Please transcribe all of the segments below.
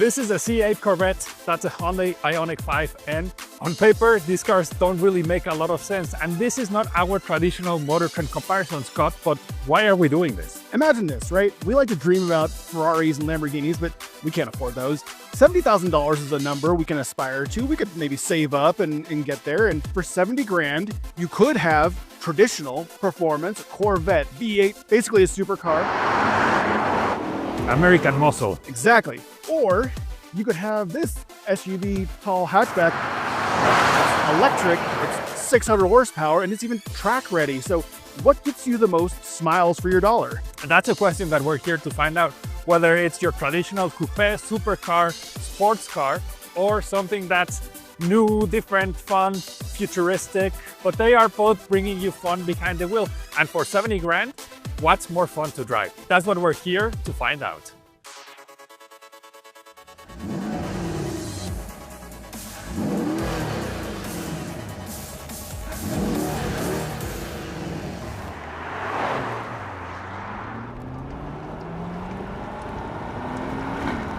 This is a C8 Corvette. That's a Hyundai Ioniq 5N. On paper, these cars don't really make a lot of sense, and this is not our traditional motorcon comparison, Scott, but why are we doing this? Imagine this, right? We like to dream about Ferraris and Lamborghinis, but we can't afford those. $70,000 is a number we can aspire to. We could maybe save up and get there, and for 70 grand, you could have traditional performance, Corvette, V8, basically a supercar. American muscle. Exactly. Or you could have this SUV tall hatchback, electric, it's 600 horsepower, and it's even track ready. So what gets you the most smiles for your dollar? And that's a question that we're here to find out. Whether it's your traditional coupe, supercar, sports car, or something that's new, different, fun, futuristic, but they are both bringing you fun behind the wheel. And for 70 grand, what's more fun to drive? That's what we're here to find out.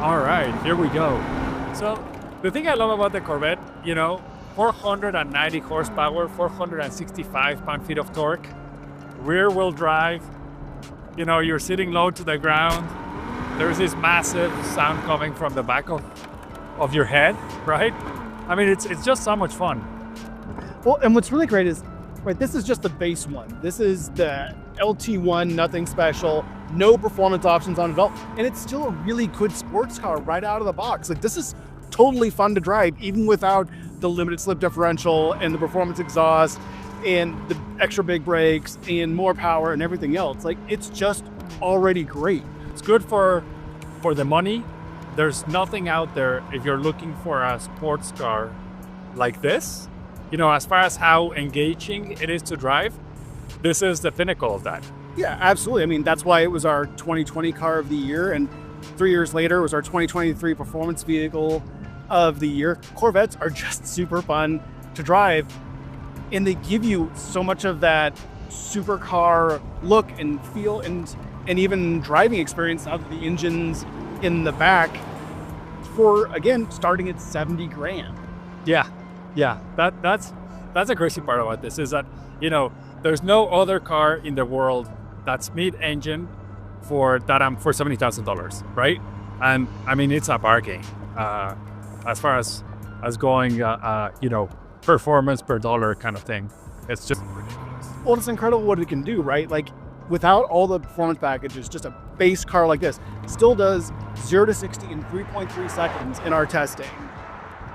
All right, here we go. So the thing I love about the Corvette, 490 horsepower, 465 pound-feet of torque, rear wheel drive, you're sitting low to the ground. There's this massive sound coming from the back of your head, right? I mean, it's just so much fun. Well, and what's really great is, right, this is just the base one. This is the LT1, nothing special, no performance options on it at all. And it's still a really good sports car right out of the box. Like, this is totally fun to drive, even without the limited slip differential and the performance exhaust and the extra big brakes and more power and everything else. Like, it's just already great. It's good for the money. There's nothing out there if you're looking for a sports car like this. As far as how engaging it is to drive, this is the pinnacle of that. Yeah, absolutely. I mean, that's why it was our 2020 car of the year, and 3 years later it was our 2023 performance vehicle of the year. Corvettes are just super fun to drive, and they give you so much of that supercar look and feel and even driving experience now that the engine's in the back for, again, starting at 70 grand. Yeah, that's a crazy part about this, is that, there's no other car in the world that's mid-engine for $70,000, right? And I mean, it's a bargain as far as going, performance per dollar kind of thing. It's just ridiculous. Well, it's incredible what it can do, right? Like, without all the performance packages, just a base car like this still does 0 to 60 in 3.3 seconds in our testing.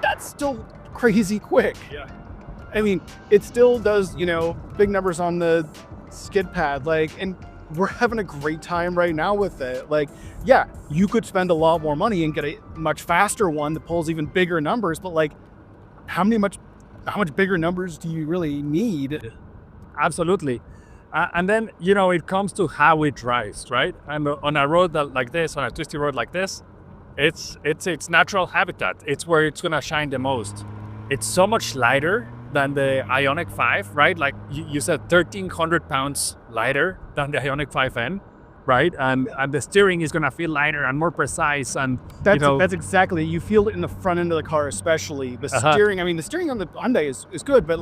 That's still crazy quick. Yeah. I mean, it still does, big numbers on the skid pad, and we're having a great time right now with it. Like, yeah, you could spend a lot more money and get a much faster one that pulls even bigger numbers, but how much bigger numbers do you really need? Absolutely. And then, it comes to how it drives, right? And on a road like this, on a twisty road like this, it's its natural habitat. It's where it's gonna shine the most. It's so much lighter than the Ioniq 5, right? Like you said, 1,300 pounds lighter than the Ioniq 5N, right? And the steering is gonna feel lighter and more precise. And that's exactly, you feel it in the front end of the car, especially the steering. I mean, the steering on the Hyundai is good, but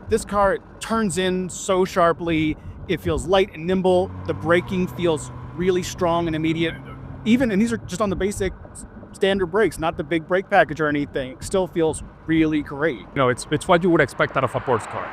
this car turns in so sharply. It feels light and nimble. The braking feels really strong and immediate. And these are just on the basic standard brakes, not the big brake package or anything. It still feels really great. It's what you would expect out of a sports car.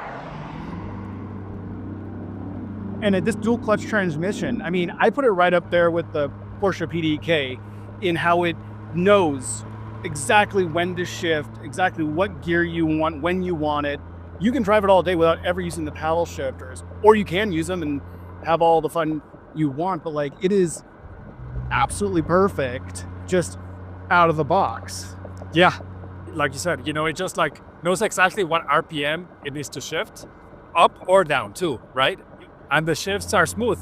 And at this dual clutch transmission, I mean, I put it right up there with the Porsche PDK in how it knows exactly when to shift, exactly what gear you want, when you want it. You can drive it all day without ever using the paddle shifters, or you can use them and have all the fun you want, but it is absolutely perfect just out of the box. Yeah, like you said, it just knows exactly what RPM it needs to shift, up or down too, right? And the shifts are smooth.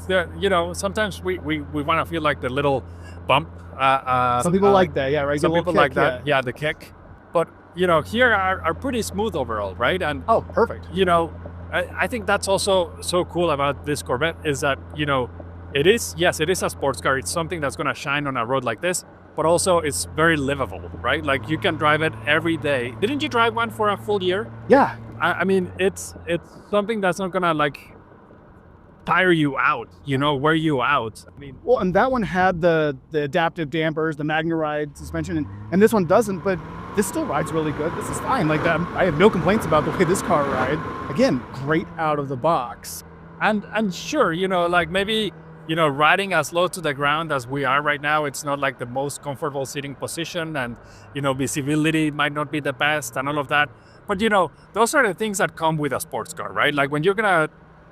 Sometimes we want to feel like the little bump. Some people like that, yeah, right? Some people like that, yeah, the kick. But here are pretty smooth overall, right? And oh, perfect. I think that's also so cool about this Corvette is that it is a sports car. It's something that's going to shine on a road like this, but also it's very livable, right? Like you can drive it every day. Didn't you drive one for a full year? Yeah. I mean, it's something that's not gonna like tire you out, wear you out. I mean, Well, and that one had the adaptive dampers, the MagneRide suspension, and this one doesn't, but this still rides really good. This is fine. Like that, I have no complaints about the way this car rides. Again, great out of the box. and sure, like maybe, riding as low to the ground as we are right now, it's not like the most comfortable sitting position, and visibility might not be the best and all of that. But those are the things that come with a sports car, right? Like when you're gonna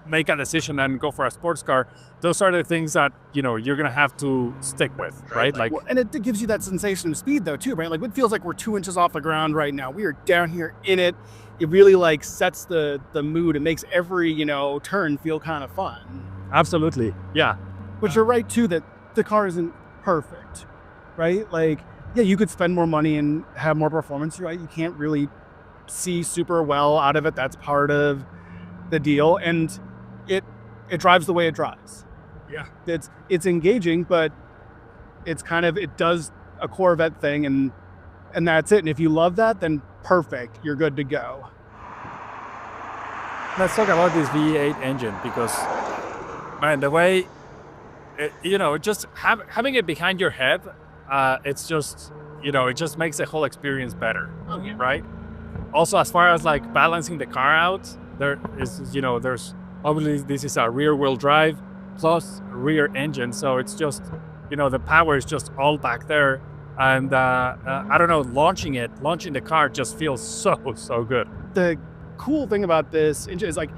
make a decision and go for a sports car, those are the things that you're gonna have to stick with, right? Like, well, and it gives you that sensation of speed though too, right? Like it feels like we're 2 inches off the ground right now. We are down here in it. It really like sets the mood. It makes every turn feel kind of fun. absolutely, yeah. But you're right too that the car isn't perfect, right? Like, yeah, you could spend more money and have more performance, right? You can't really see super well out of it. That's part of the deal, and it drives the way it drives. Yeah. It's engaging, but it does a Corvette thing, and that's it. And if you love that, then perfect, you're good to go. Let's talk about this V8 engine, because, man, the way, just having it behind your head, it's just, it just makes the whole experience better, right? Also, as far as like balancing the car out, there is, there's obviously this is a rear wheel drive plus rear engine. So it's just, the power is just all back there. And I don't know, launching the car just feels so good. The cool thing about this engine is like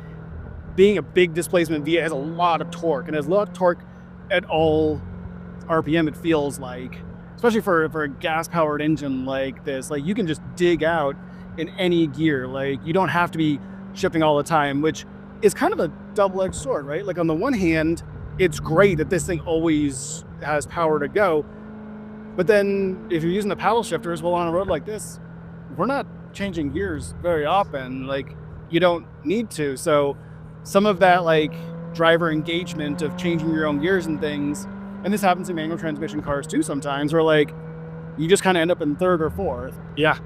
being a big displacement V8 has a lot of torque, and has a lot of torque at all RPM. It feels like, especially for a gas powered engine like this, like you can just dig out in any gear. Like you don't have to be shifting all the time, which is kind of a double-edged sword, right? Like on the one hand, it's great that this thing always has power to go, but then if you're using the paddle shifters, well, on a road like this, we're not changing gears very often. Like you don't need to. So some of that like driver engagement of changing your own gears and things, and this happens in manual transmission cars too sometimes, where like you just kind of end up in third or fourth. Yeah.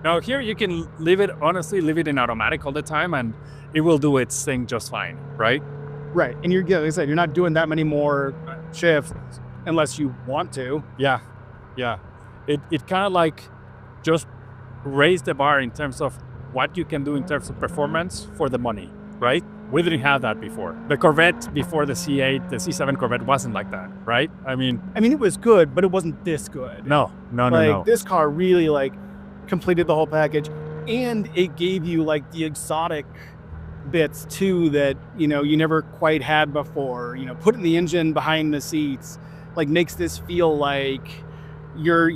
Now here you can leave it in automatic all the time, and it will do its thing just fine, right? Right, and like I said, you're not doing that many more shifts unless you want to. Yeah. It kind of like just raised the bar in terms of what you can do in terms of performance for the money, right? We didn't have that before. The Corvette before the C8, the C7 Corvette wasn't like that, right? I mean, it was good, but it wasn't this good. No. This car really like completed the whole package, and it gave you like the exotic bits too that you never quite had before. Putting the engine behind the seats like makes this feel like you're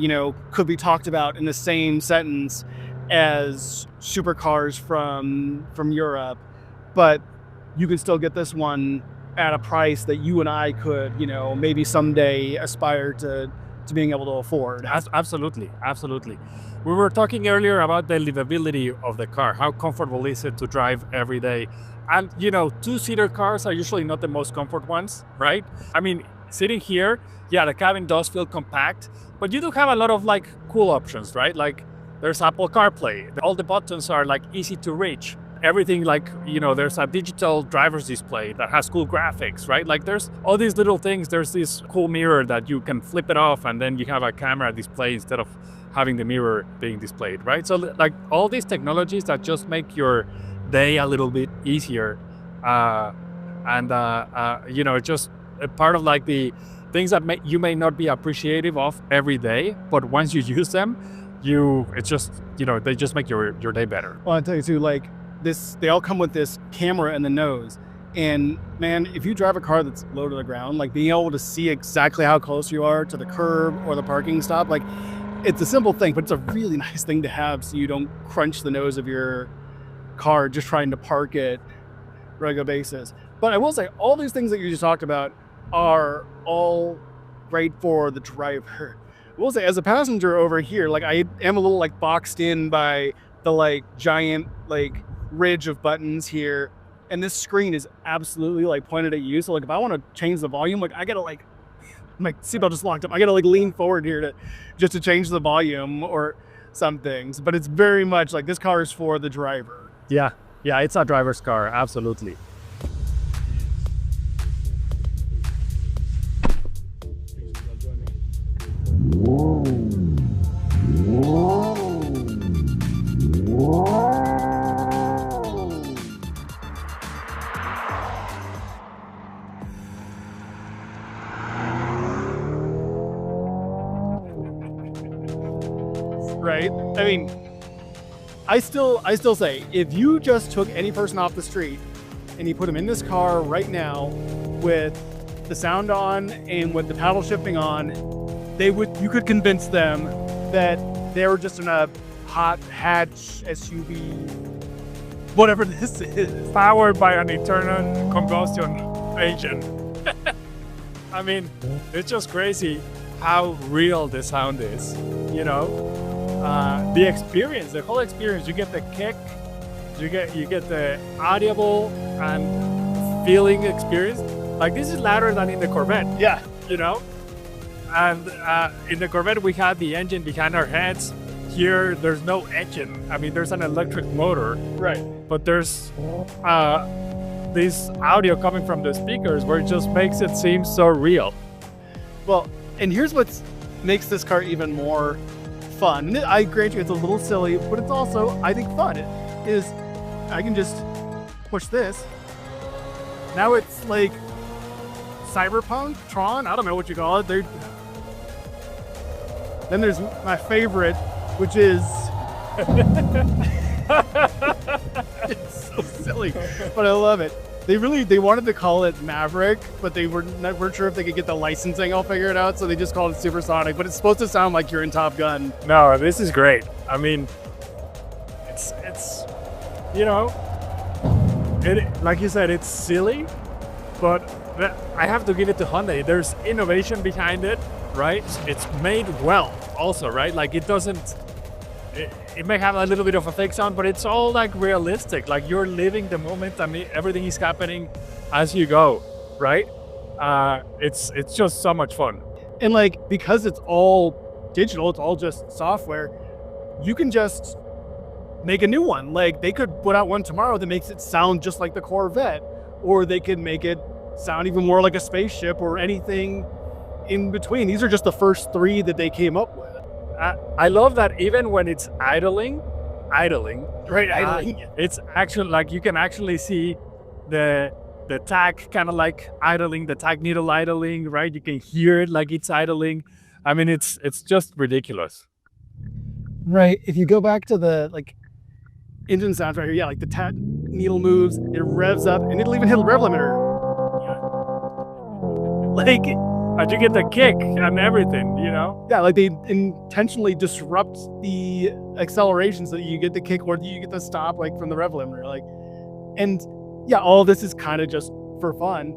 could be talked about in the same sentence as supercars from Europe, but you can still get this one at a price that you and I could maybe someday aspire to being able to afford. Absolutely. We were talking earlier about the livability of the car. How comfortable is it to drive every day? And, two-seater cars are usually not the most comfort ones, right? I mean, sitting here, yeah, the cabin does feel compact, but you do have a lot of like cool options, right? Like there's Apple CarPlay. All the buttons are like easy to reach. Everything like, there's a digital driver's display that has cool graphics, right? Like there's all these little things. There's this cool mirror that you can flip it off, and then you have a camera display instead of having the mirror being displayed, right? So like all these technologies that just make your day a little bit easier, just a part of like the things that you may not be appreciative of every day, but once you use them, they just make your day better. Well, I'll tell you too, like they all come with this camera in the nose, and man, if you drive a car that's low to the ground, like being able to see exactly how close you are to the curb or the parking stop, like it's a simple thing, but it's a really nice thing to have so you don't crunch the nose of your car just trying to park it on a regular basis. But I will say, all these things that you just talked about are all great for the driver. I will say, as a passenger over here, like I am a little like boxed in by the like giant like ridge of buttons here, and this screen is absolutely like pointed at you. So like if I want to change the volume, like I gotta like My seatbelt just locked up. I gotta like lean forward here to change the volume or some things. But it's very much like this car is for the driver. Yeah, yeah, it's a driver's car, absolutely. Right? I mean, I still say if you just took any person off the street and you put them in this car right now with the sound on and with the paddle shifting on, you could convince them that they were just in a hot hatch SUV, whatever this is, Powered by an internal combustion engine. I mean, it's just crazy how real the sound is, you know? The experience, the whole experience, you get the kick, you get the audible and feeling experience. Like this is louder than in the Corvette. Yeah. You know? And in the Corvette, we had the engine behind our heads. Here, there's no engine. I mean, there's an electric motor. Right. But there's this audio coming from the speakers where it just makes it seem so real. Well, and here's what makes this car even more fun. I grant you it's a little silly, but it's also, I think, fun. It is, I can just push this. Now it's like Cyberpunk, Tron, I don't know what you call it. Then there's my favorite, which is, it's so silly, but I love it. They wanted to call it Maverick, but they weren't sure if they could get the licensing all figured out, so they just called it Supersonic, but it's supposed to sound like you're in Top Gun. No, this is great. I mean, it's you know, like you said, it's silly, but I have to give it to Hyundai. There's innovation behind it, right? It's made well also, right? Like it doesn't, it may have a little bit of a fake sound, but it's all like realistic. Like you're living the moment. I mean, everything is happening as you go, right? It's just so much fun. And like, because it's all digital, it's all just software, you can just make a new one. Like they could put out one tomorrow that makes it sound just like the Corvette, or they could make it sound even more like a spaceship or anything in between. These are just the first three that they came up with. I love that even when it's idling, right? Idling. It's actually like you can actually see the tach kind of like idling, the tach needle idling, right? You can hear it like it's idling. I mean, it's just ridiculous. Right. If you go back to the like engine sounds right here, yeah, like the tach needle moves, it revs up, and it'll even hit the rev limiter. Like. And you get the kick and everything, you know? Yeah, like they intentionally disrupt the acceleration so that you get the kick or you get the stop like from the rev limiter. Like, and yeah, all this is kind of just for fun.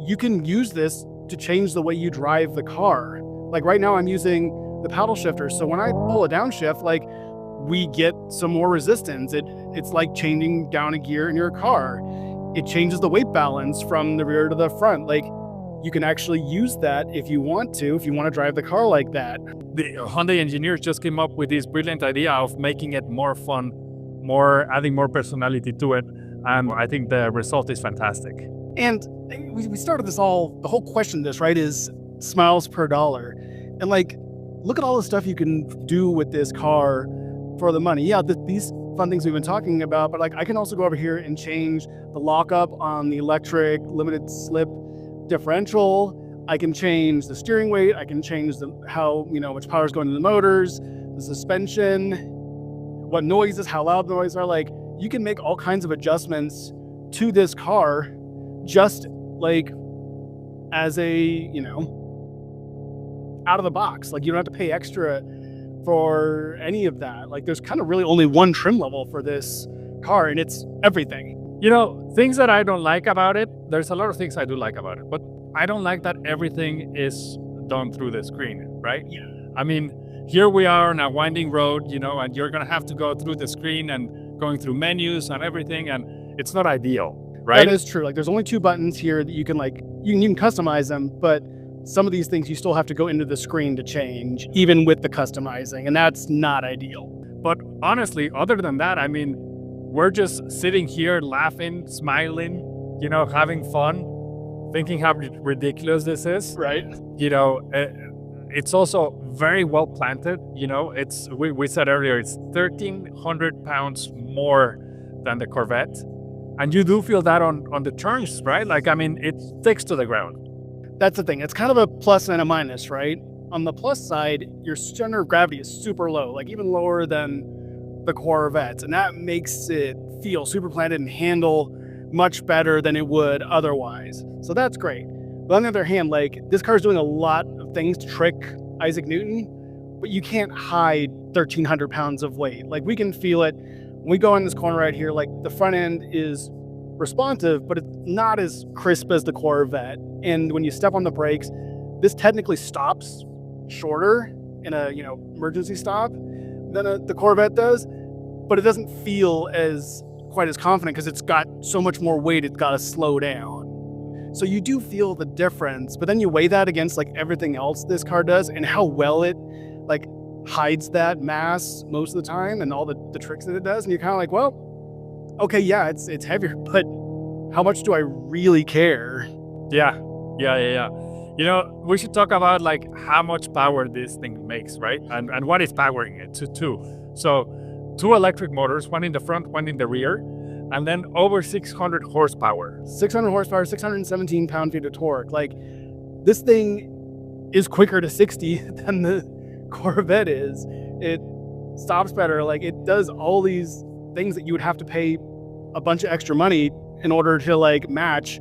You can use this to change the way you drive the car. Like right now I'm using the paddle shifter. So when I pull a downshift, like we get some more resistance. It's like changing down a gear in your car. It changes the weight balance from the rear to the front. Like, you can actually use that if you want to drive the car like that. The Hyundai engineers just came up with this brilliant idea of making it more fun, adding more personality to it. And I think the result is fantastic. And we started the whole question this, right, is smiles per dollar. And like, look at all the stuff you can do with this car for the money. Yeah, these fun things we've been talking about, but like I can also go over here and change the lockup on the electric limited slip differential. I can change the steering weight. I can change how much power is going to the motors, the suspension, what noises, how loud the noises are. Like you can make all kinds of adjustments to this car, just like as a out of the box. Like you don't have to pay extra for any of that. Like there's kind of really only one trim level for this car, and it's everything. You know, things that I don't like about it, there's a lot of things I do like about it, but I don't like that everything is done through the screen, right? Yeah. I mean, here we are on a winding road, and you're going to have to go through the screen and going through menus and everything, and it's not ideal, right? That is true. Like there's only two buttons here that you can you can customize them, but some of these things you still have to go into the screen to change, even with the customizing, and that's not ideal. But honestly, other than that, I mean, we're just sitting here laughing, smiling, you know, having fun, thinking how ridiculous this is. Right. You know, it's also very well planted. You know, we said earlier, it's 1,300 pounds more than the Corvette. And you do feel that on the turns, right? Like, I mean, it sticks to the ground. That's the thing. It's kind of a plus and a minus, right? On the plus side, your center of gravity is super low, like even lower than the Corvettes. And that makes it feel super planted and handle much better than it would otherwise. So that's great. But on the other hand, like, this car's doing a lot of things to trick Isaac Newton, but you can't hide 1,300 pounds of weight. Like, we can feel it. When we go on this corner right here, like, the front end is responsive, but it's not as crisp as the Corvette. And when you step on the brakes, this technically stops shorter in a, you know, emergency stop than the Corvette does, but it doesn't feel as quite as confident because it's got so much more weight, it's got to slow down. So you do feel the difference, but then you weigh that against like everything else this car does and how well it like hides that mass most of the time and all the tricks that it does, and you're kind of like, well, okay, yeah, it's heavier, but how much do I really care? Yeah. You know, we should talk about like how much power this thing makes, right? And what is powering it to two. So 2 electric motors, one in the front, one in the rear, and then over 600 horsepower. 600 horsepower, 617 pound-feet of torque. Like, this thing is quicker to 60 than the Corvette is. It stops better. Like, it does all these things that you would have to pay a bunch of extra money in order to like match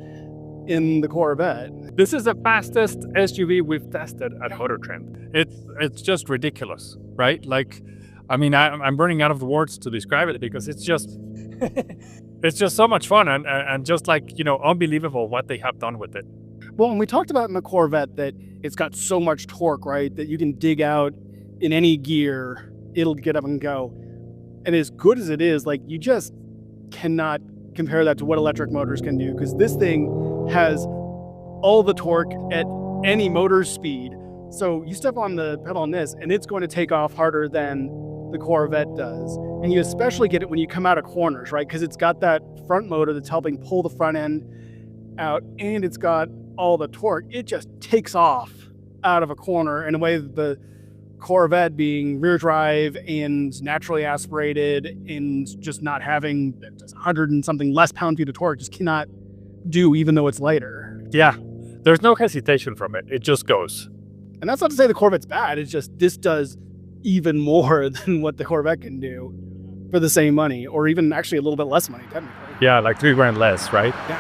in the Corvette. This is the fastest SUV we've tested at Motor Trend. It's just ridiculous, right? Like, I mean, I'm running out of the words to describe it because it's just it's just so much fun and just like, you know, unbelievable what they have done with it. Well, and we talked about in the Corvette that it's got so much torque, right, that you can dig out in any gear, it'll get up and go. And as good as it is, like, you just cannot compare that to what electric motors can do, because this thing has all the torque at any motor speed. So you step on the pedal on this and it's going to take off harder than the Corvette does. And you especially get it when you come out of corners, right? Because it's got that front motor that's helping pull the front end out, and it's got all the torque. It just takes off out of a corner in a way that the Corvette, being rear drive and naturally aspirated and just not having 100 and something less pound-feet of torque, just cannot do, even though it's lighter. Yeah, there's no hesitation from it. It just goes. And that's not to say the Corvette's bad. It's just this does even more than what the Corvette can do for the same money, or even actually a little bit less money, technically. Yeah, like $3,000 less, right? Yeah.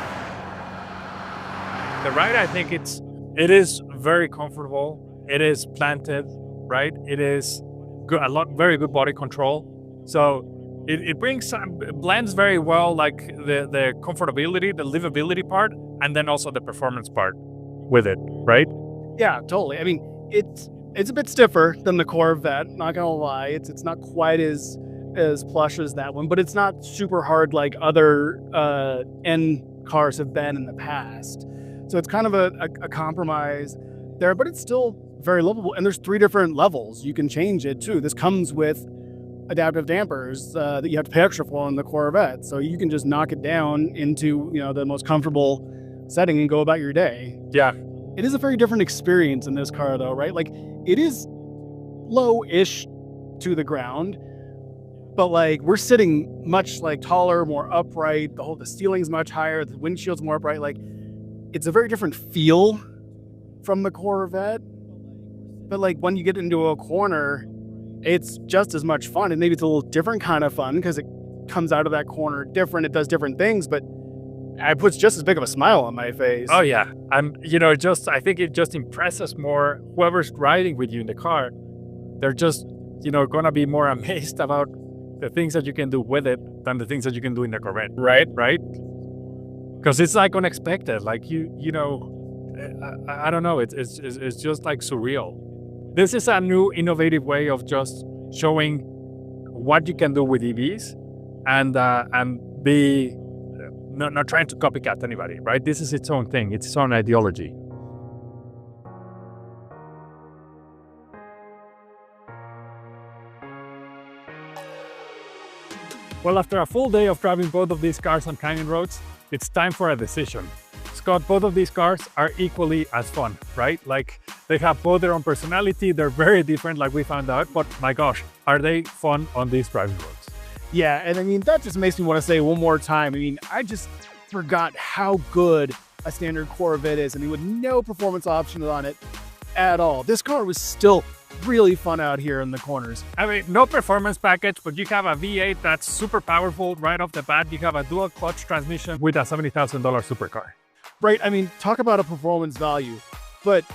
The ride, I think it is very comfortable. It is planted, right? It is good, very good body control. So it blends very well, like the comfortability, the livability part, and then also the performance part with it, right? Yeah, totally. I mean, it's a bit stiffer than the Corvette, not gonna lie. It's not quite as plush as that one, but it's not super hard like other N cars have been in the past. So it's kind of a compromise there, but it's still very livable. And there's 3 different levels. You can change it too. This comes with adaptive dampers that you have to pay extra for on the Corvette. So you can just knock it down into, you know, the most comfortable setting and go about your day. Yeah. It is a very different experience in this car though, right? Like, it is low-ish to the ground, but like, we're sitting much like taller, more upright. The ceiling's much higher. The windshield's more upright. Like, it's a very different feel from the Corvette. But like, when you get into a corner, it's just as much fun. And maybe it's a little different kind of fun because it comes out of that corner different. It does different things, but it puts just as big of a smile on my face. Oh yeah. You know, I think it just impresses more whoever's riding with you in the car. They're just, you know, gonna be more amazed about the things that you can do with it than the things that you can do in the Corvette. Right? Because it's like unexpected. Like you know, I don't know. It's just like surreal. This is a new innovative way of just showing what you can do with EVs, and be not trying to copycat anybody, right? This is its own thing. It's its own ideology. Well, after a full day of driving both of these cars on canyon roads, it's time for a decision. Scott, both of these cars are equally as fun, right? Like, they have both their own personality, they're very different like we found out, but my gosh, are they fun on these driving roads? Yeah, and I mean, that just makes me want to say one more time, I mean, I just forgot how good a standard Corvette is. I mean, with no performance options on it at all. This car was still really fun out here in the corners. I mean, no performance package, but you have a V8 that's super powerful right off the bat. You have a dual clutch transmission with a $70,000 supercar. Right, I mean, talk about a performance value, but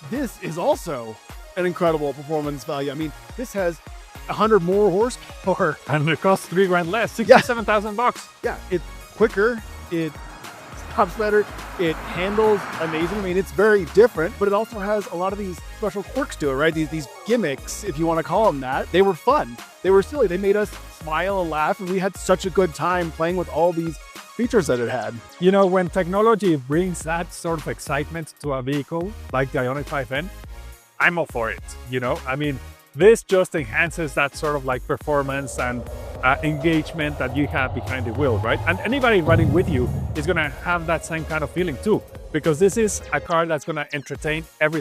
this is also an incredible performance value. I mean, this has 100 more horsepower. And it costs $3 grand less, $67,000. Yeah, it's quicker, it stops better, it handles amazing. I mean, it's very different, but it also has a lot of these special quirks to it, right? These gimmicks, if you want to call them that. They were fun. They were silly. They made us smile and laugh, and we had such a good time playing with all these features that it had. You know, when technology brings that sort of excitement to a vehicle like the Ioniq 5N, I'm all for it, you know? I mean, this just enhances that sort of like performance and engagement that you have behind the wheel, right? And anybody riding with you is gonna have that same kind of feeling too, because this is a car that's gonna entertain every